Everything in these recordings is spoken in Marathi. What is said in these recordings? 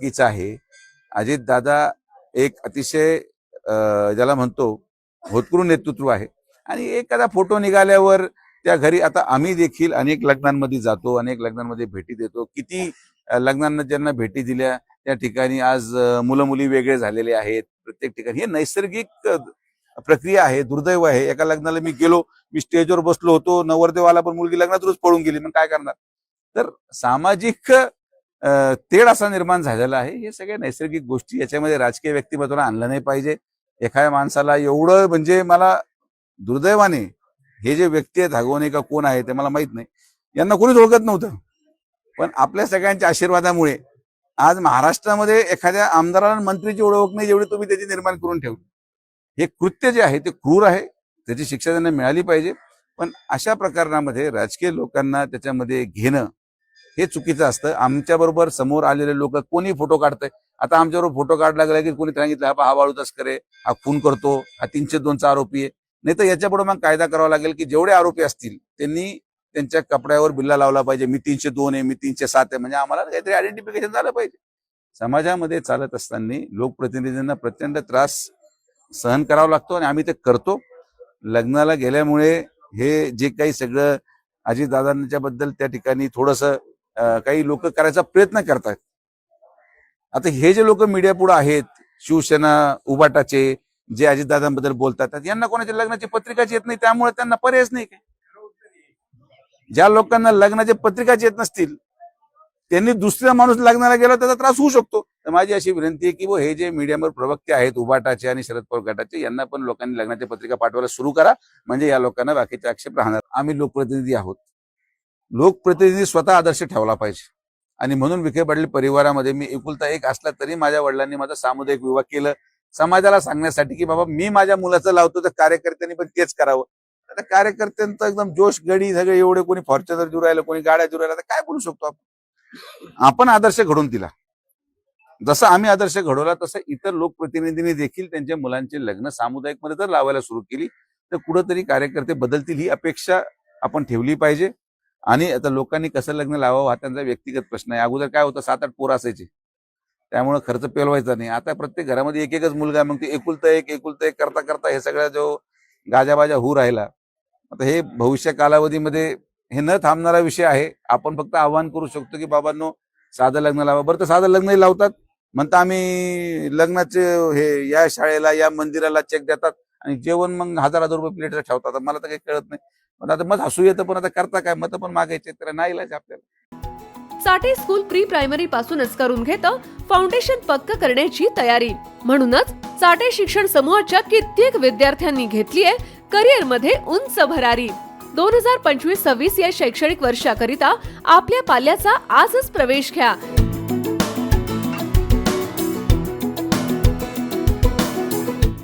चुकीचं आहे. अजितदादा एक अतिशय ज्याला म्हणतो होतकरू नेतृत्व आहे आणि एखादा फोटो निघाल्यावर त्या घरी आता आम्ही देखील अनेक लग्नांमध्ये जातो, अनेक लग्नांमध्ये भेटी देतो. किती लग्नांना ज्यांना भेटी दिल्या त्या ठिकाणी आज मुलं मुली वेगळे झालेले आहेत. प्रत्येक ठिकाणी हे नैसर्गिक प्रक्रिया आहे. दुर्दैव आहे. एका लग्नाला मी गेलो, मी स्टेजवर बसलो होतो, नवरदेव आला पण मुलगी लग्नातच पळून गेली, मग काय करणार? तर सामाजिक तेढ असा निर्माण झालेला आहे. हे सगळ्या नैसर्गिक गोष्टी, याच्यामध्ये राजकीय व्यक्तिमत्वाला आणलं नाही पाहिजे. एखाद्या माणसाला एवढं म्हणजे मला दुर्दैवाने हे जे व्यक्ती आहेत धागोने का कोण आहे ते मला माहित नाही, यांना कोणीच ओळखत नव्हतं. पण आपल्या सगळ्यांच्या आशीर्वादामुळे आज महाराष्ट्रामध्ये एखाद्या आमदाराला मंत्रीची ओळख नाही जेवढी तुम्ही त्याची निर्माण करून ठेवली. हे कृत्य जे आहे ते क्रूर आहे, त्याची शिक्षा त्यांना मिळाली पाहिजे. पण अशा प्रकरणामध्ये राजकीय लोकांना त्याच्यामध्ये घेणं हे चुकीचं असतं. आमच्याबरोबर समोर आलेले लोक कोणी फोटो काढतंय, आता आमच्याबरोबर फोटो काढला गेला की कोणी सांगितलं हा वाळू तस्कर आहे, हा खून करतो, हा 302चा आरोपी आहे. नाही तर याच्यापुढे मग कायदा करावा लागेल की जेवढे आरोपी असतील त्यांनी त्यांच्या कपड्यावर बिल्ला लावला पाहिजे, मी 302 आहे, मी 307 आहे, म्हणजे आम्हाला काहीतरी आयडेंटिफिकेशन झालं पाहिजे. समाजामध्ये चालत असताना लोकप्रतिनिधींना प्रचंड त्रास सहन करावा लागतो आणि आम्ही ते करतो. लग्नाला गेल्यामुळे हे जे काही सगळं अजितदादांच्या बद्दल त्या ठिकाणी थोडंसं काही लोक करायचा प्रयत्न करतात. आता हे जे लोक मीडिया पुढे आहेत, शिवसेना उबाटाचे जे अजितदादांबद्दल बोलतात, यांना कोणाच्या लग्नाची पत्रिकाच येत नाही, त्यामुळे त्यांना पर्यायच नाही काय. ज्या लोकांना लग्नाच्या पत्रिकाच येत नसतील त्यांनी दुसऱ्या माणूस लग्नाला गेला त्याचा त्रास होऊ शकतो. तर माझी अशी विनंती आहे की हे जे मीडियावर प्रवक्ते आहेत उबाटाचे आणि शरद पवार गटाचे, यांना पण लोकांनी लग्नाच्या पत्रिका पाठवायला सुरू करा, म्हणजे या लोकांना बाकीचे आक्षेप राहणार. आम्ही लोकप्रतिनिधी आहोत, लोकप्रतिनिधी स्वतः आदर्श ठेवला पाहिजे. आणि म्हणून विखे पाटील परिवारामध्ये मी एकुलता एक असला तरी माझ्या वडिलांनी माझा सामुदायिक विवाह केलं, समाजाला सांगण्यासाठी की बाबा मी माझ्या मुलाचं लावतो तर कार्यकर्त्यांनी पण तेच करावं. आता कार्यकर्त्यांचं एकदम जोश गडी सगळे एवढे, कोणी फॉर्च्युनर देऊ राहिलं, कोणी गाड्या देऊ राहिला, तर काय बोलू शकतो आपण? आपण आदर्श घडवून दिला, जसं आम्ही आदर्श घडवला तसं इतर लोकप्रतिनिधींनी देखील त्यांच्या मुलांचे लग्न सामुदायिक मध्ये जर लावायला सुरू केली तर कुठंतरी कार्यकर्ते बदलतील, ही अपेक्षा आपण ठेवली पाहिजे. आणि आता लोकांनी कसं लग्न लावावं हा त्यांचा व्यक्तिगत प्रश्न आहे. अगोदर काय होतं, 7-8 पोरं असायचे, त्यामुळे खर्च पेलवायचा नाही. आता प्रत्येक घरामध्ये एक एकच मुलगा आहे, मग ते एकुलता एक करता करता हे सगळं जो गाजाबाजा होऊ राहिला. आता हे भविष्य कालावधीमध्ये हे न थांबणारा विषय आहे. आपण फक्त आवाहन करू शकतो की बाबांनो साधं लग्न लावा. बरं तर साधं लग्नही लावतात, म्हणता आम्ही लग्नाचे हे या शाळेला या मंदिराला चेक देतात आणि जेवण मग 1000 रुपये प्लेट ठेवतात. मला तर काही कळत नाही. पण आता मग हसू येतं, पण आता करता काय, मत पण मागायचे, तर नाही इलाज आपल्याला. साठे स्कूल प्री प्रायमरी पासूनच करून घेतं फाउंडेशन पक्क करण्याची तयारी. म्हणूनच साठे शिक्षण समूहाच्या कित्येक विद्यार्थ्यांनी घेतलीये करिअर मध्ये उंच भरारी. 2025-26 या शैक्षणिक वर्षाकरिता आपल्या पाल्याचा आजच प्रवेश घ्या.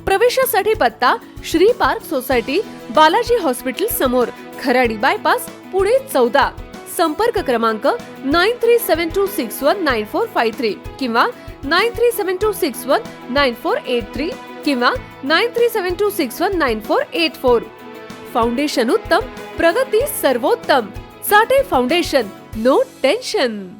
प्रवेशासाठी पत्ता Shri park society, Balaji hospital समोर, खराडी बायपास, पुणे 14. संपर्क क्रमांक 9372619453 किंवा 9372619483 किंवा 9372619484. फाउंडेशन उत्तम, प्रगती सर्वोत्तम. साठे फाउंडेशन, नो टेन्शन.